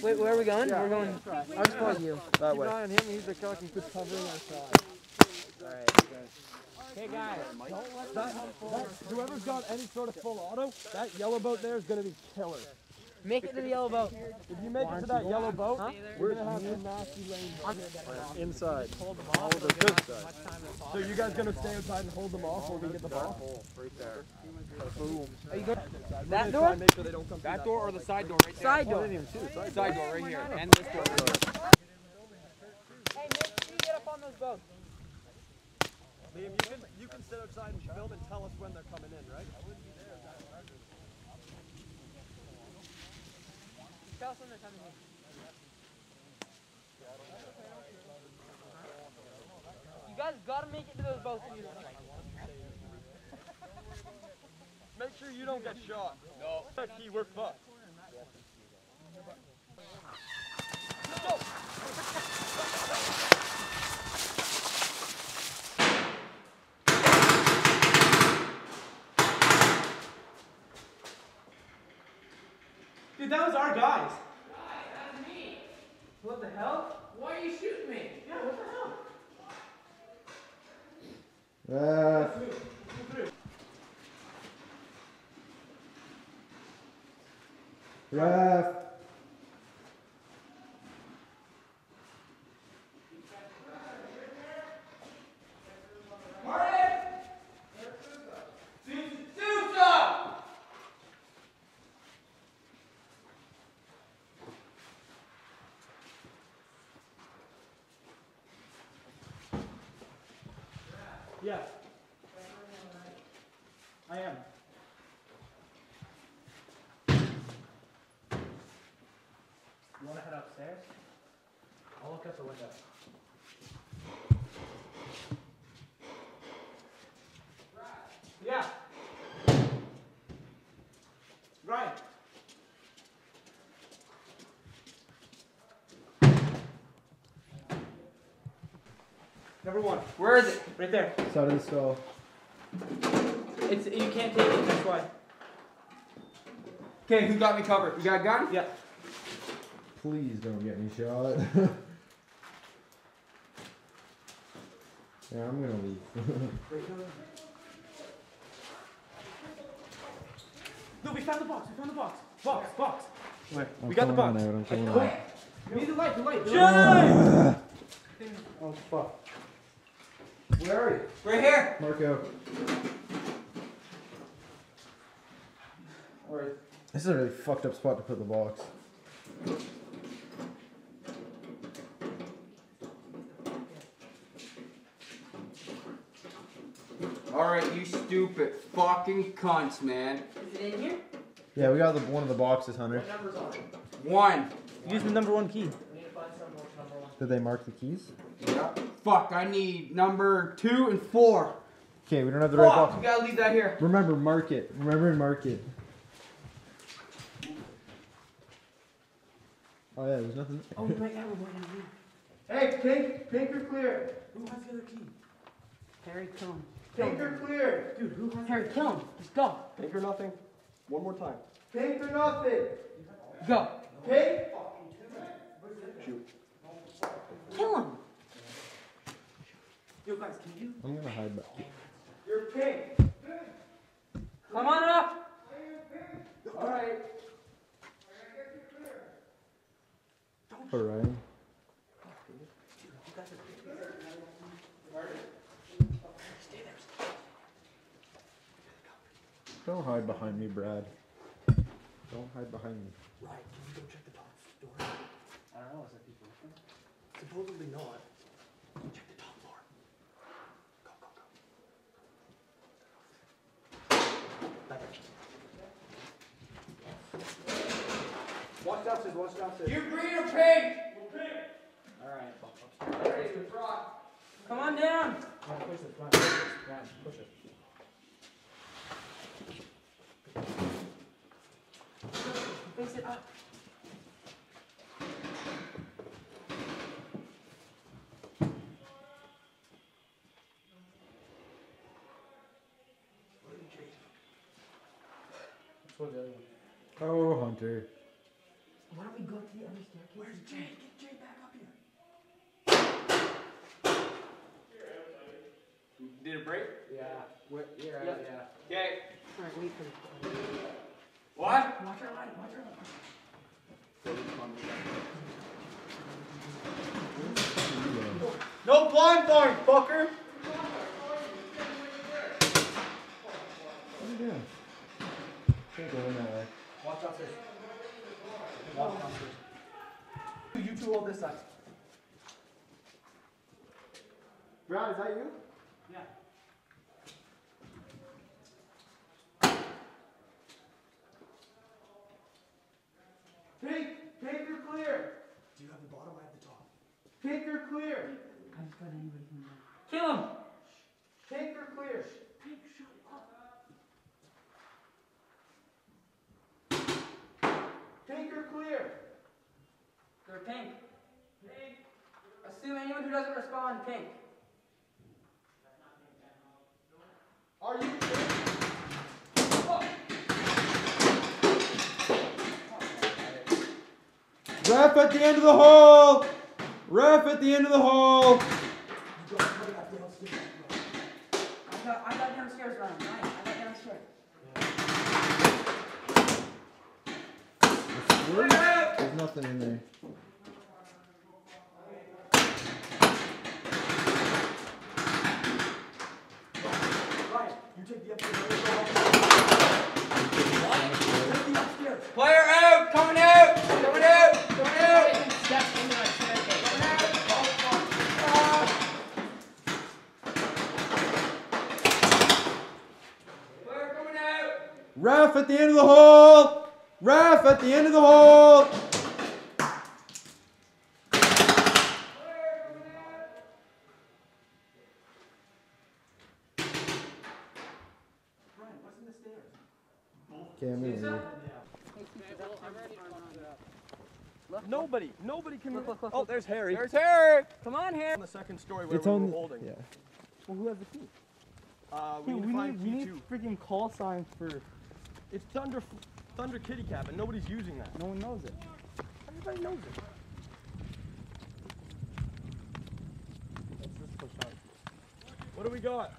Wait, where are we going? Yeah, we're going. I'll just follow you. That way. Keep an eye on him. He's the fucking good covering our side. Alright, good. Okay, guys. Whoever's got any sort of full auto, that yellow boat there is going to be killer. Make it to the yellow boat. If you make it to that yellow boat, we're going to have some nasty lanes inside. All of the good side. So you guys going to stay outside and hold them off while we get the ball? Right there. Boom. Are you good? That door? Make sure they don't come That door or the side door right there? Side door. Side door right here. And this door right here. Hey, make sure you get up on those boats. Liam, you can sit outside and film and tell us when they're coming in, right? Tell us when they're coming in. You guys gotta make it to those boats. Make sure you don't get shot. No. We're fucked. Go! Dude, that was our guys. That's me. What the hell? Why are you shooting me? Yeah, what the hell? Ref. Yeah. I am. You want to head upstairs? I'll look out the window. Yeah. Ryan. Number one. Where is it? Right there. Side of the skull. It's you can't take it. That's why. Okay, who got me covered? You got a gun? Yeah. Please don't get me shot. Yeah, I'm gonna leave. No, we found the box. We found the box. Box. Where? We got the box. I'm coming out. We need the light. Oh fuck. Where are you? Right here. Marco. Alright. This is a really fucked up spot to put the box. Alright, you stupid fucking cunts, man. Is it in here? Yeah, we got one of the boxes, Hunter. What number's on it? 1. Use the number one key. We need to find some more number one. Did they mark the keys? Yeah. Fuck, I need number 2 and 4. Okay, we don't have the right Fuck, box. you gotta leave that here. Remember, mark it. Remember and mark it. Oh yeah, there's nothing. Oh, we might have a one. Hey, pink or clear? Who has the other key? Harry, kill him. Pink or clear? Dude, who has Harry, kill him. Just go. Pink or nothing? One more time. Pink or nothing? Go. Pink? Shoot. Kill him. Yo, guys, can you? I'm gonna hide back. You're pink. Come on up. Alright. For Ryan. Don't hide behind me, Brad. Don't hide behind me. Right, can you go check the top door? I don't know, is there people looking? Supposedly not. Check the top floor. Go. Back up. Watch downstairs. You green or pink? Alright. Come on down. Push it, push it. Face it up. Let's go to the other one. Oh, Hunter. Why don't we go the other staircase. Where's Jay? Get Jay back up here. Did it break? Yeah. Yeah. Okay. Alright, wait for the. What? Watch our light. Watch our light. No blindfold, fucker! What are you doing? Can't go in that way. Watch downstairs. Watch downstairs. You two hold this side. Brad, is that you? Yeah. Pink, you're clear. Do you have the bottom? I have the top. Pink, you're clear. I just got anybody from there. Kill him! Pink, you're clear. Pink, shut up. Pink, you're clear. They're pink. Assume anyone who doesn't respond, pink. Are you clear? Ref at the end of the hole! Ref at the end of the hole! You got somebody up downstairs. I got downstairs running. Nice. I got downstairs. There's nothing in there. Ryan, you take the upstairs. Take the upstairs. Player out! Coming out! Coming out! Coming out! Step into my staircase. Player coming out! Ref at the end of the hole! Ref at the end of the hole! Ryan, what's in the stairs? Can't move. Nobody can move. Look. Oh, there's Harry. There's Harry! Come on, Harry. On the second story where It's we on were the. holding. Yeah. Well, who has the key? We need to find we key need 2. freaking call signs for. It's Thunder Kitty Cabin. Nobody's using that. No one knows it. Everybody knows it. Let's just push hard. What do we got?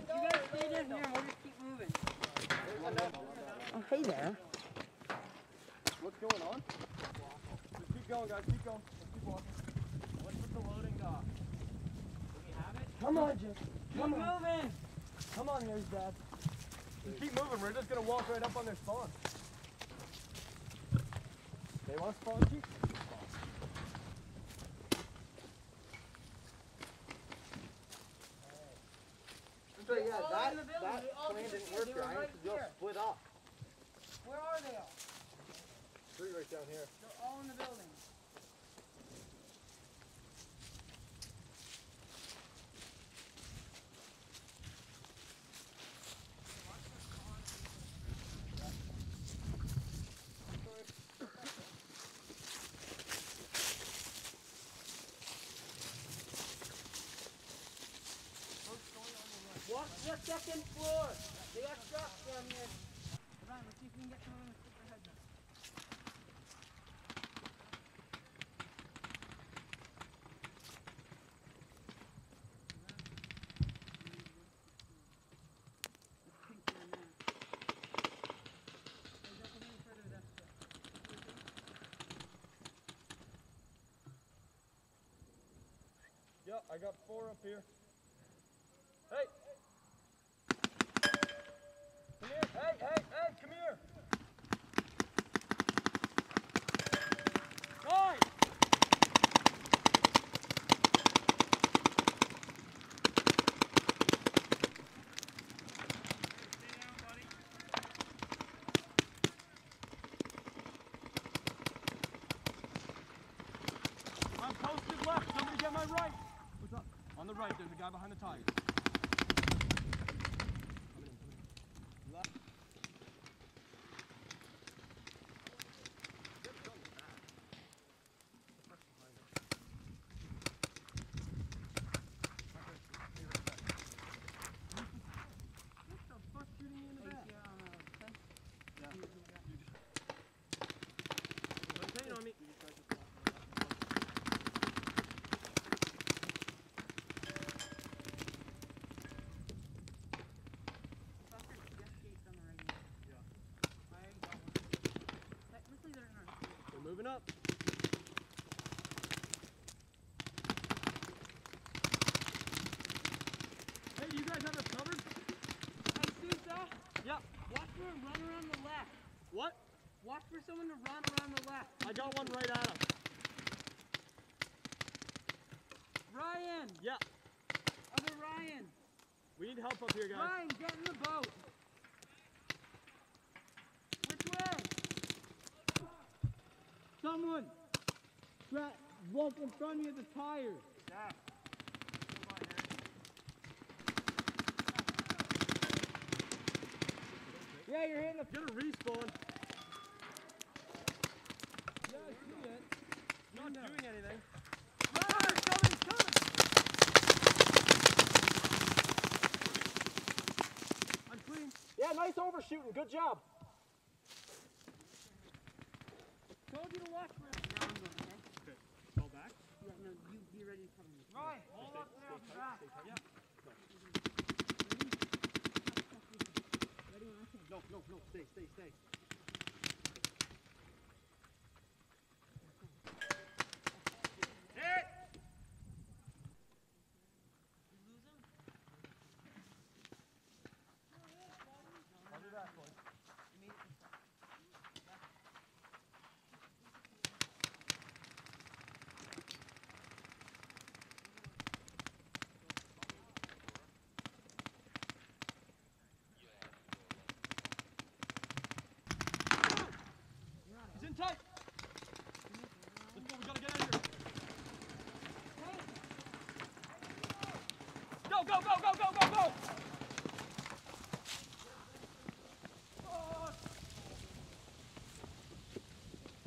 You guys stay down here and we'll just keep moving. Oh, hey there. What's going on? Just keep going, guys. Keep going. Let's keep walking. What's with the loading dock? Do we have it? Come on, Jay. Keep moving. Come on, there's Dad. Just keep moving. We're just gonna walk right up on their spawn. They want to spawn key? So yeah, that plan didn't work, Ryan, because you'll split up. Where are they all? 3 right down here. They're all in the building. Walk to the second floor. They got trucks down here. Ryan, let's see if we can get some of them to stick their heads up. Yep, I got 4 up here. Hey! Come here. Hey, come here. Guys! I'm posted left. Somebody get my right. What's up? On the right, there's a guy behind the tires. up. Hey, do you guys have us covered? Hey, Sousa. Yep. Watch for him run around the left. What? Watch for someone to run around the left. I got one right at him. Ryan. Yeah. Other Ryan. We need help up here, guys. Ryan, get in the boat. Which way? Someone. Walk in front of me of the tires. Yeah, you're hitting the. Get a respawn. Yeah, I see it. Not doing anything. I'm clean. Yeah, nice overshooting. Good job. Told you to watch for it. Now I'm going, okay? Okay. Fall back. Yeah, no, you be ready to cover me. Right. Hold up now. Back. Yeah. Ready when I say. No. Stay. Hit! I'll do that for you. He's in tight. Let's go, we gotta get out of here.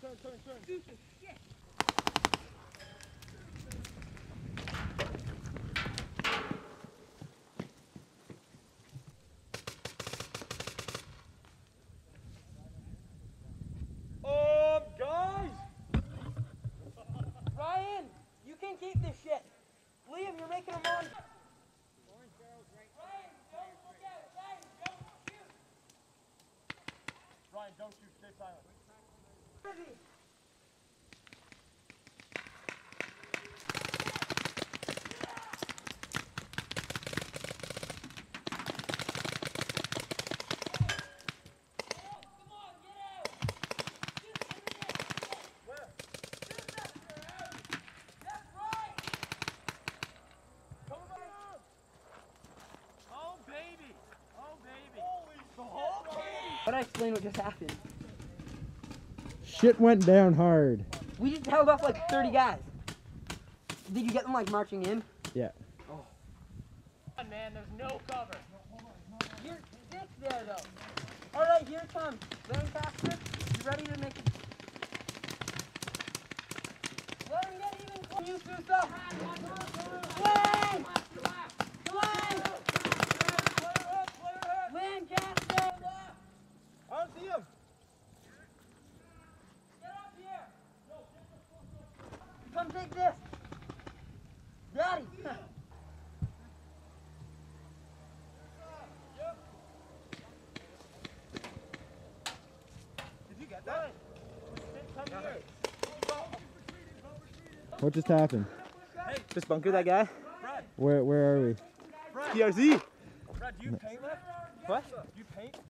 Go! Turn. Guys! Ryan, you can keep this shit. Liam, you're making him on. Ryan, don't shoot. Stay silent. How do I explain what just happened? Shit went down hard. We just held off like 30 guys. Did you get them like marching in? Yeah. Man, there's no cover. You're sick there though. Alright, here it comes. Lancaster, you ready to make it? Let him get even close. You, Sousa. Swing! Lancaster! I don't see him. Get up here! Come take this! Daddy! Did you get that? Come here. What just happened? Just bunker that guy. Brad. Where are we? P.R.Z. Brad, do you paint left? What? Do you paint?